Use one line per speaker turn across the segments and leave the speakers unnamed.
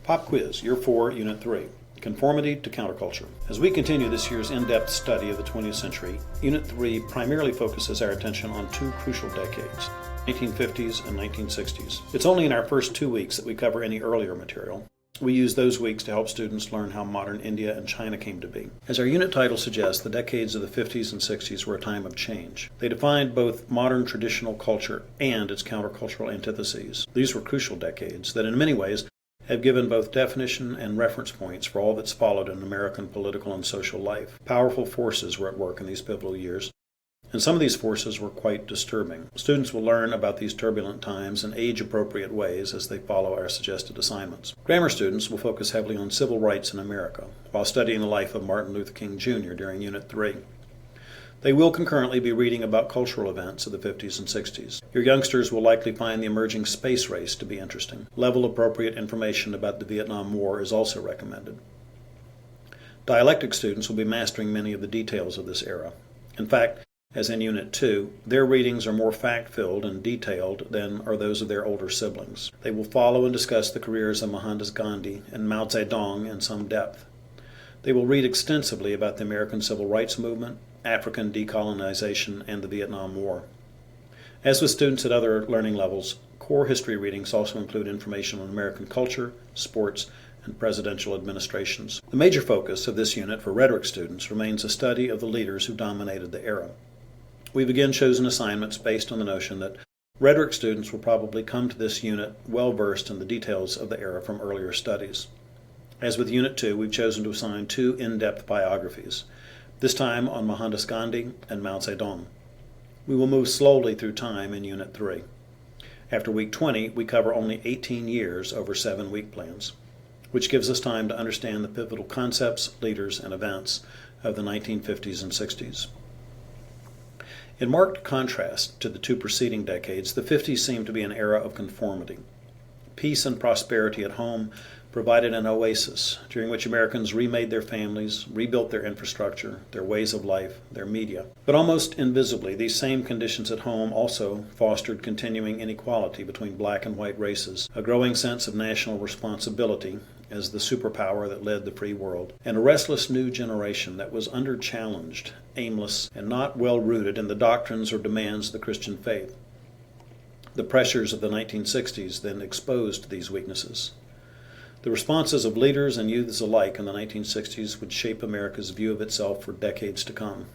Pop Quiz, Year 4, Unit 3, Conformity to Counterculture. As we continue this year's in-depth study of the 20th century, Unit 3 primarily focuses our attention on two crucial decades, 1950s and 1960s. It's only in our first 2 weeks that we cover any earlier material. We use those weeks to help students learn how modern India and China came to be. As our unit title suggests, the decades of the 50s and 60s were a time of change. They defined both modern traditional culture and its countercultural antitheses. These were crucial decades that in many ways have given both definition and reference points for all that's followed in American political and social life. Powerful forces were at work in these pivotal years, and some of these forces were quite disturbing. Students will learn about these turbulent times in age-appropriate ways as they follow our suggested assignments. Grammar students will focus heavily on civil rights in America, while studying the life of Martin Luther King Jr. during Unit 3. They will concurrently be reading about cultural events of the 50s and 60s. Your youngsters will likely find the emerging space race to be interesting. Level-appropriate information about the Vietnam War is also recommended. Dialectic students will be mastering many of the details of this era. In fact, as in Unit 2, their readings are more fact-filled and detailed than are those of their older siblings. They will follow and discuss the careers of Mohandas Gandhi and Mao Zedong in some depth. They will read extensively about the American Civil Rights Movement, African decolonization, and the Vietnam War. As with students at other learning levels, core history readings also include information on American culture, sports, and presidential administrations. The major focus of this unit for rhetoric students remains a study of the leaders who dominated the era. We've again chosen assignments based on the notion that rhetoric students will probably come to this unit well versed in the details of the era from earlier studies. As with Unit 2, we've chosen to assign two in-depth biographies, this time on Mohandas Gandhi and Mao Zedong. We will move slowly through time in Unit 3. After Week 20, we cover only 18 years over 7 week plans, which gives us time to understand the pivotal concepts, leaders, and events of the 1950s and 60s. In marked contrast to the two preceding decades, the 50s seem to be an era of conformity. Peace and prosperity at home provided an oasis during which Americans remade their families, rebuilt their infrastructure, their ways of life, their media. But almost invisibly, these same conditions at home also fostered continuing inequality between black and white races, a growing sense of national responsibility as the superpower that led the free world, and a restless new generation that was under-challenged, aimless, and not well-rooted in the doctrines or demands of the Christian faith. The pressures of the 1960s then exposed these weaknesses. The responses of leaders and youths alike in the 1960s would shape America's view of itself for decades to come.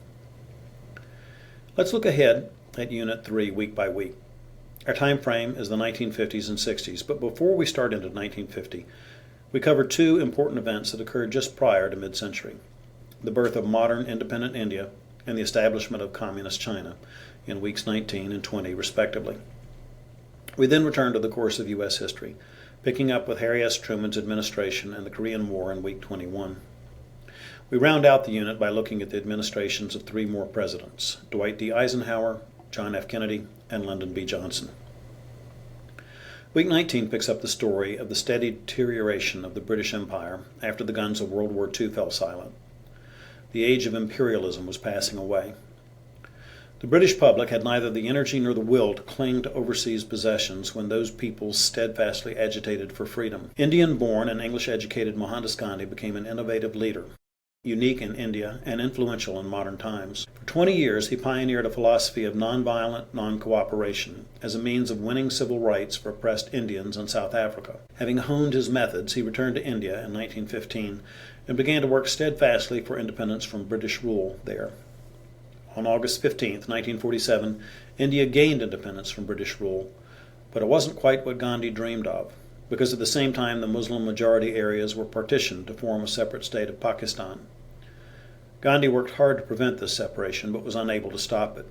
Let's look ahead at Unit 3 week by week. Our time frame is the 1950s and 60s, but before we start into 1950, we cover two important events that occurred just prior to mid-century: the birth of modern independent India and the establishment of communist China in weeks 19 and 20 respectively. We then return to the course of U.S. history, picking up with Harry S. Truman's administration and the Korean War in week 21. We round out the unit by looking at the administrations of three more presidents: Dwight D. Eisenhower, John F. Kennedy, and Lyndon B. Johnson. Week 19 picks up the story of the steady deterioration of the British Empire after the guns of World War II fell silent. The age of imperialism was passing away. The British public had neither the energy nor the will to cling to overseas possessions when those peoples steadfastly agitated for freedom. Indian-born and English-educated Mohandas Gandhi became an innovative leader, unique in India and influential in modern times. For 20 years, he pioneered a philosophy of nonviolent non-cooperation as a means of winning civil rights for oppressed Indians in South Africa. Having honed his methods, he returned to India in 1915 and began to work steadfastly for independence from British rule there. On August 15, 1947, India gained independence from British rule, but it wasn't quite what Gandhi dreamed of, because at the same time the Muslim-majority areas were partitioned to form a separate state of Pakistan. Gandhi worked hard to prevent this separation, but was unable to stop it.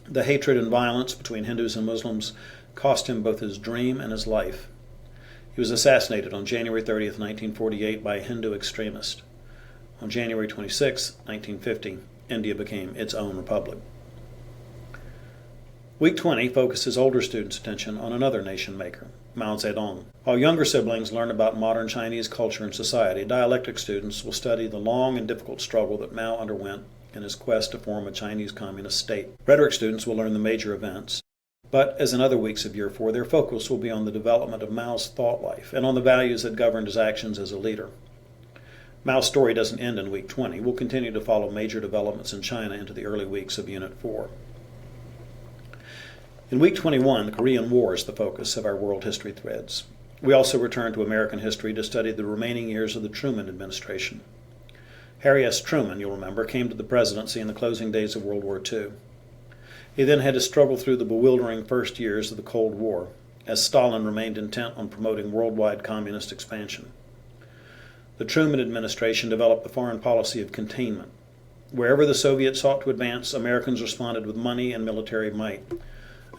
The hatred and violence between Hindus and Muslims cost him both his dream and his life. He was assassinated on January 30, 1948 by a Hindu extremist. On January 26, 1950, India became its own republic. Week 20 focuses older students' attention on another nation-maker, Mao Zedong. While younger siblings learn about modern Chinese culture and society, dialectic students will study the long and difficult struggle that Mao underwent in his quest to form a Chinese communist state. Rhetoric students will learn the major events, But, as in other weeks of Year 4, their focus will be on the development of Mao's thought life and on the values that governed his actions as a leader. Mao's story doesn't end in Week 20. We'll continue to follow major developments in China into the early weeks of Unit 4. In Week 21, the Korean War is the focus of our world history threads. We also return to American history to study the remaining years of the Truman administration. Harry S. Truman, you'll remember, came to the presidency in the closing days of World War II. He then had to struggle through the bewildering first years of the Cold War, as Stalin remained intent on promoting worldwide communist expansion. The Truman administration developed the foreign policy of containment. Wherever the Soviets sought to advance, Americans responded with money and military might,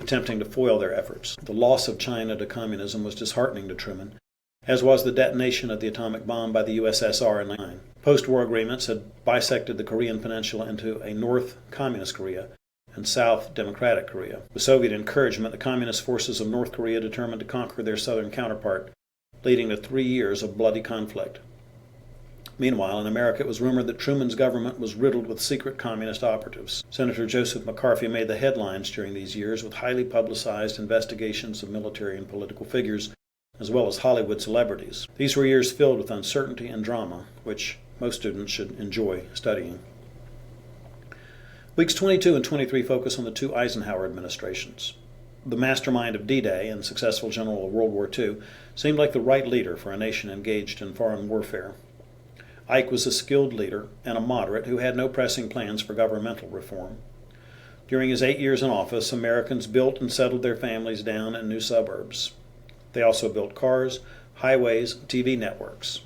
attempting to foil their efforts. The loss of China to communism was disheartening to Truman, as was the detonation of the atomic bomb by the USSR in 1999. Post-war agreements had bisected the Korean peninsula into a North Communist Korea and South Democratic Korea. With Soviet encouragement, the communist forces of North Korea determined to conquer their southern counterpart, leading to 3 years of bloody conflict. Meanwhile, in America, it was rumored that Truman's government was riddled with secret communist operatives. Senator Joseph McCarthy made the headlines during these years with highly publicized investigations of military and political figures, as well as Hollywood celebrities. These were years filled with uncertainty and drama, which most students should enjoy studying. Weeks 22 and 23 focus on the two Eisenhower administrations. The mastermind of D-Day and successful general of World War II seemed like the right leader for a nation engaged in foreign warfare. Ike was a skilled leader and a moderate who had no pressing plans for governmental reform. During his 8 years in office, Americans built and settled their families down in new suburbs. They also built cars, highways, TV networks.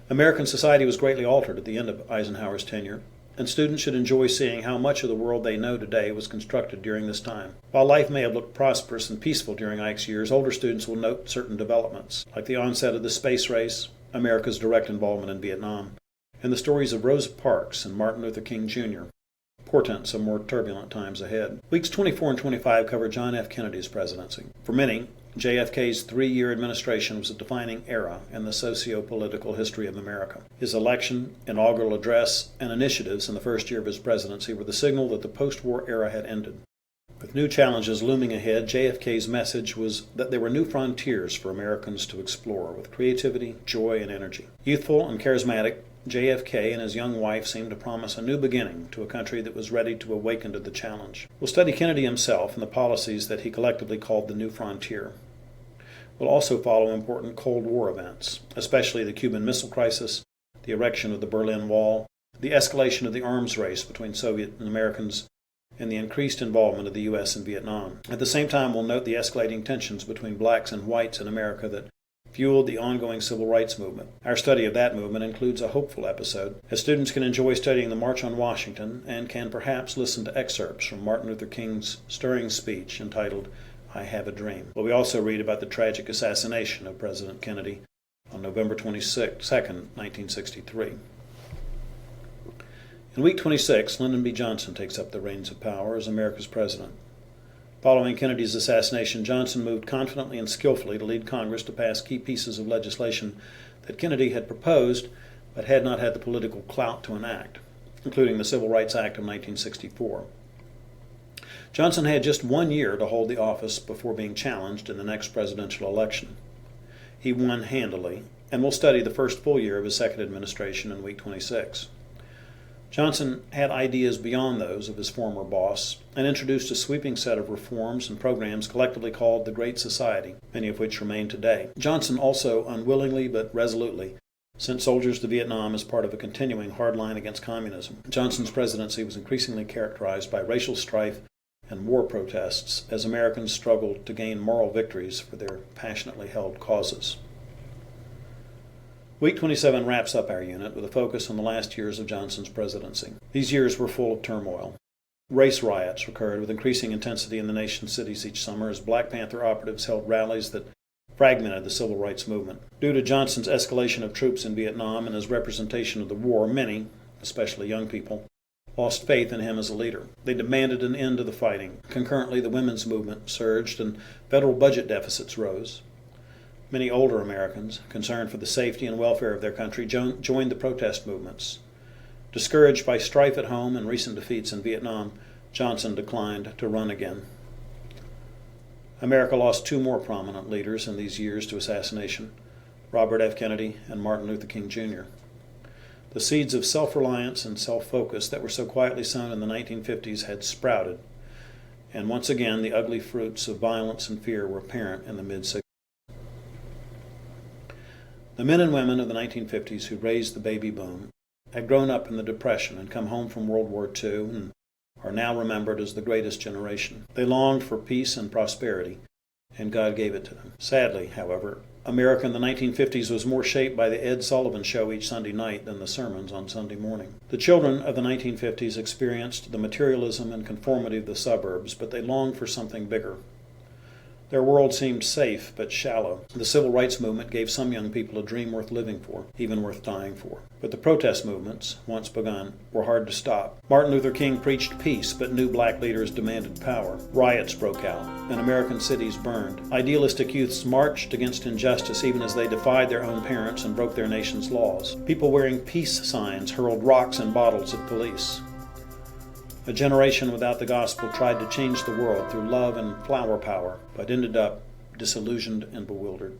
American society was greatly altered at the end of Eisenhower's tenure, and students should enjoy seeing how much of the world they know today was constructed during this time. While life may have looked prosperous and peaceful during Ike's years, older students will note certain developments, like the onset of the space race, America's direct involvement in Vietnam, and the stories of Rosa Parks and Martin Luther King Jr., portents of more turbulent times ahead. Weeks 24 and 25 cover John F. Kennedy's presidency. For many, JFK's 3-year administration was a defining era in the socio-political history of America. His election, inaugural address, and initiatives in the first year of his presidency were the signal that the post-war era had ended. With new challenges looming ahead, JFK's message was that there were new frontiers for Americans to explore with creativity, joy, and energy. Youthful and charismatic, JFK and his young wife seemed to promise a new beginning to a country that was ready to awaken to the challenge. We'll study Kennedy himself and the policies that he collectively called the New Frontier. We'll also follow important Cold War events, especially the Cuban Missile Crisis, the erection of the Berlin Wall, the escalation of the arms race between Soviet and Americans, and the increased involvement of the U.S. in Vietnam. At the same time, we'll note the escalating tensions between blacks and whites in America that fueled the ongoing civil rights movement. Our study of that movement includes a hopeful episode, as students can enjoy studying the March on Washington and can perhaps listen to excerpts from Martin Luther King's stirring speech entitled, "I Have a Dream." But we also read about the tragic assassination of President Kennedy on November 22nd, 1963. In Week 26, Lyndon B. Johnson takes up the reins of power as America's president. Following Kennedy's assassination, Johnson moved confidently and skillfully to lead Congress to pass key pieces of legislation that Kennedy had proposed but had not had the political clout to enact, including the Civil Rights Act of 1964. Johnson had just 1 year to hold the office before being challenged in the next presidential election. He won handily, and we'll study the first full year of his second administration in Week 26. Johnson had ideas beyond those of his former boss and introduced a sweeping set of reforms and programs collectively called the Great Society, many of which remain today. Johnson also unwillingly but resolutely sent soldiers to Vietnam as part of a continuing hard line against communism. Johnson's presidency was increasingly characterized by racial strife and war protests as Americans struggled to gain moral victories for their passionately held causes. Week 27 wraps up our unit with a focus on the last years of Johnson's presidency. These years were full of turmoil. Race riots recurred with increasing intensity in the nation's cities each summer as Black Panther operatives held rallies that fragmented the civil rights movement. Due to Johnson's escalation of troops in Vietnam and his representation of the war, many, especially young people, lost faith in him as a leader. They demanded an end to the fighting. Concurrently, the women's movement surged and federal budget deficits rose. Many older Americans, concerned for the safety and welfare of their country, joined the protest movements. Discouraged by strife at home and recent defeats in Vietnam, Johnson declined to run again. America lost two more prominent leaders in these years to assassination, Robert F. Kennedy and Martin Luther King Jr. The seeds of self-reliance and self-focus that were so quietly sown in the 1950s had sprouted, and once again the ugly fruits of violence and fear were apparent in the mid-60s. The men and women of the 1950s who raised the baby boom had grown up in the Depression and come home from World War II and are now remembered as the greatest generation. They longed for peace and prosperity, and God gave it to them. Sadly, however, America in the 1950s was more shaped by the Ed Sullivan Show each Sunday night than the sermons on Sunday morning. The children of the 1950s experienced the materialism and conformity of the suburbs, but they longed for something bigger. Their world seemed safe but shallow. The civil rights movement gave some young people a dream worth living for, even worth dying for. But the protest movements, once begun, were hard to stop. Martin Luther King preached peace, but new black leaders demanded power. Riots broke out, and American cities burned. Idealistic youths marched against injustice even as they defied their own parents and broke their nation's laws. People wearing peace signs hurled rocks and bottles at police. A generation without the gospel tried to change the world through love and flower power, but ended up disillusioned and bewildered.